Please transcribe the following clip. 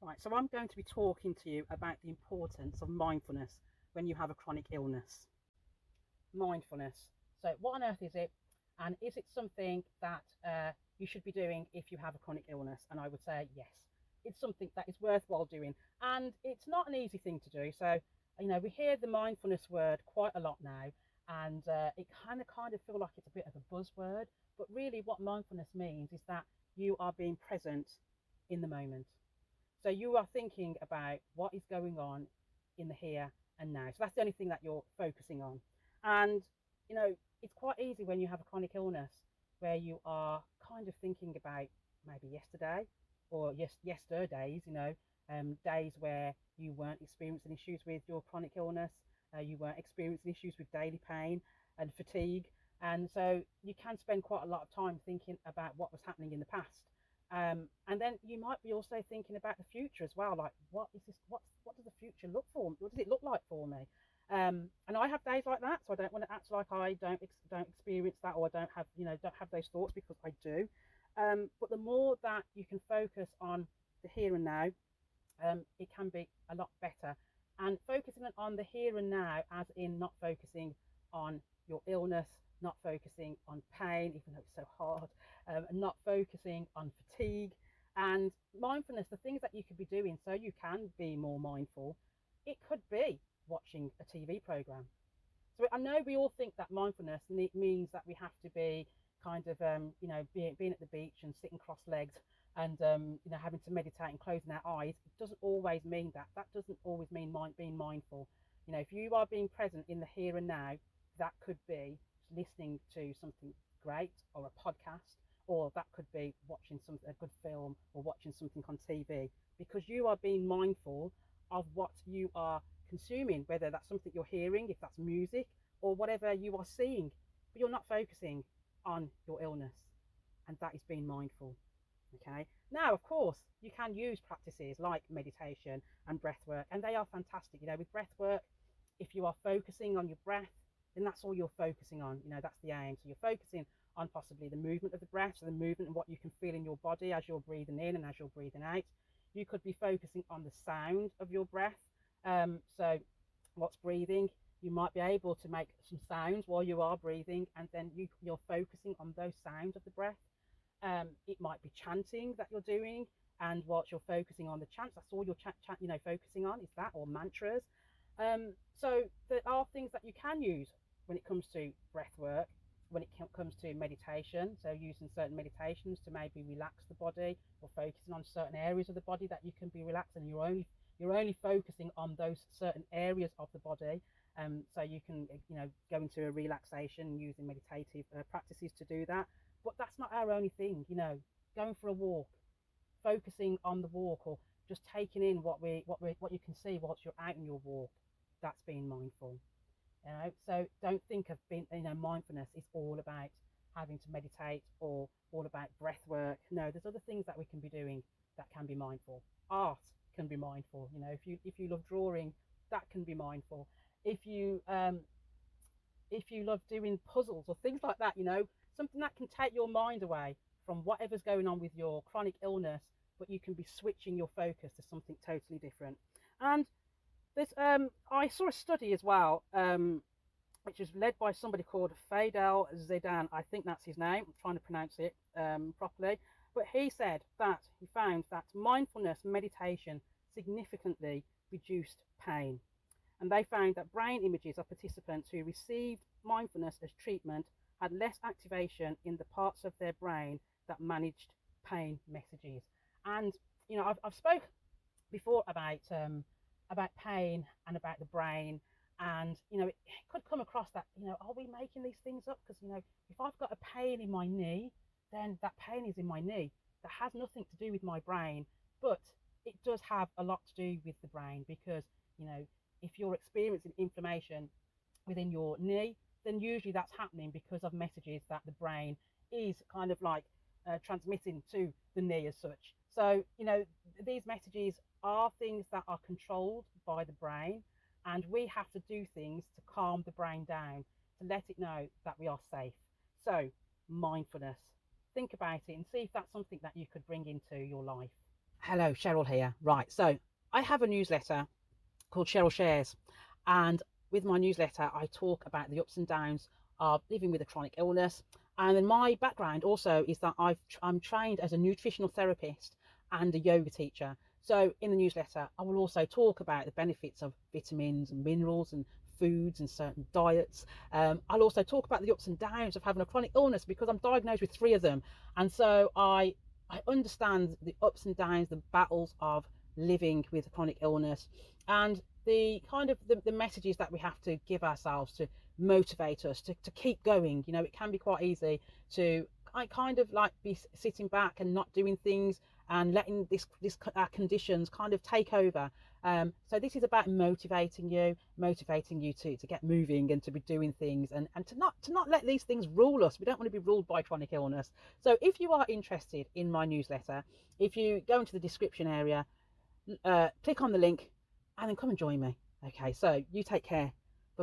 Right, so I'm going to be talking to you about the importance of mindfulness when you have a chronic illness. Mindfulness. So, what on earth is it? And is it something that you should be doing if you have a chronic illness? And I would say yes. It's something that is worthwhile doing. And it's not an easy thing to do. So, we hear the mindfulness word quite a lot now, and it kind of feel like it's a bit of a buzzword. But really, what mindfulness means is that you are being present in the moment. So you are thinking about what is going on in the here and now. So that's the only thing that you're focusing on. And, it's quite easy when you have a chronic illness where you are kind of thinking about maybe yesterday or yesterdays, days where you weren't experiencing issues with your chronic illness, you weren't experiencing issues with daily pain and fatigue. And so you can spend quite a lot of time thinking about what was happening in the past. And then you might be also thinking about the future as well, like what is this? What does the future look for? What does it look like for me? And I have days like that, so I don't want to act like I don't experience that, or I don't have those thoughts, because I do. But the more that you can focus on the here and now, it can be a lot better. And focusing on the here and now, as in not focusing on your illness, not focusing on pain, even though it's so hard, and not focusing on fatigue. And mindfulness, the things that you could be doing so you can be more mindful, it could be watching a TV program. So I know we all think that mindfulness means that we have to be kind of, being at the beach and sitting cross-legged and, having to meditate and closing our eyes. It doesn't always mean that. That doesn't always mean being mindful. If you are being present in the here and now, that could be listening to something great or a podcast, or that could be watching a good film or watching something on TV, because you are being mindful of what you are consuming, whether that's something you're hearing, if that's music, or whatever you are seeing, but you're not focusing on your illness, and that is being mindful. Okay, now of course you can use practices like meditation and breath work, and they are fantastic. With breath work, if you are focusing on your breath, then that's all you're focusing on. That's the aim. So you're focusing on possibly the movement of the breath, so the movement and what you can feel in your body as you're breathing in and as you're breathing out. You could be focusing on the sound of your breath. So what's breathing, you might be able to make some sounds while you are breathing, and then you're focusing on those sounds of the breath. It might be chanting that you're doing, and what you're focusing on the chants, that's all you're focusing on, is that, or mantras. So there are things that you can use when it comes to breath work, when it comes to meditation. So using certain meditations to maybe relax the body, or focusing on certain areas of the body that you can be relaxed, and you're only focusing on those certain areas of the body. So you can go into a relaxation using meditative practices to do that. But that's not our only thing. Going for a walk, focusing on the walk, or just taking in what you can see whilst you're out in your walk. That's being mindful. So don't think of being, mindfulness is all about having to meditate or all about breath work. No, there's other things that we can be doing that can be mindful. Art can be mindful. If you love drawing, that can be mindful. If you love doing puzzles or things like that, something that can take your mind away from whatever's going on with your chronic illness, but you can be switching your focus to something totally different. And this, I saw a study as well, which is led by somebody called Fadel Zedan. I think that's his name. I'm trying to pronounce it properly. But he said that he found that mindfulness meditation significantly reduced pain. And they found that brain images of participants who received mindfulness as treatment had less activation in the parts of their brain that managed pain messages. And I've spoke before about pain and about the brain, and it could come across that are we making these things up? Because if I've got a pain in my knee, then that pain is in my knee. That has nothing to do with my brain, but it does have a lot to do with the brain, because if you're experiencing inflammation within your knee, then usually that's happening because of messages that the brain is kind of like transmitting to the knee as such. So these messages are things that are controlled by the brain, and we have to do things to calm the brain down, to let it know that we are safe. So mindfulness, think about it and see if that's something that you could bring into your life. Hello, Cheryl here. Right, so I have a newsletter called Cheryl Shares, and with my newsletter, I talk about the ups and downs of living with a chronic illness. And then my background also is that I'm trained as a nutritional therapist and a yoga teacher. So in the newsletter, I will also talk about the benefits of vitamins and minerals and foods and certain diets. I'll also talk about the ups and downs of having a chronic illness because I'm diagnosed with 3 of them, and so I understand the ups and downs, the battles of living with a chronic illness, and the kind of the messages that we have to give ourselves to motivate us to keep going. You know, it can be quite easy to I kind of like be sitting back and not doing things and letting this our conditions kind of take over. So this is about motivating you to get moving and to be doing things, and to not let these things rule us. We don't want to be ruled by chronic illness. So if you are interested in my newsletter, if you go into the description area, click on the link and then come and join me. Okay, so you take care.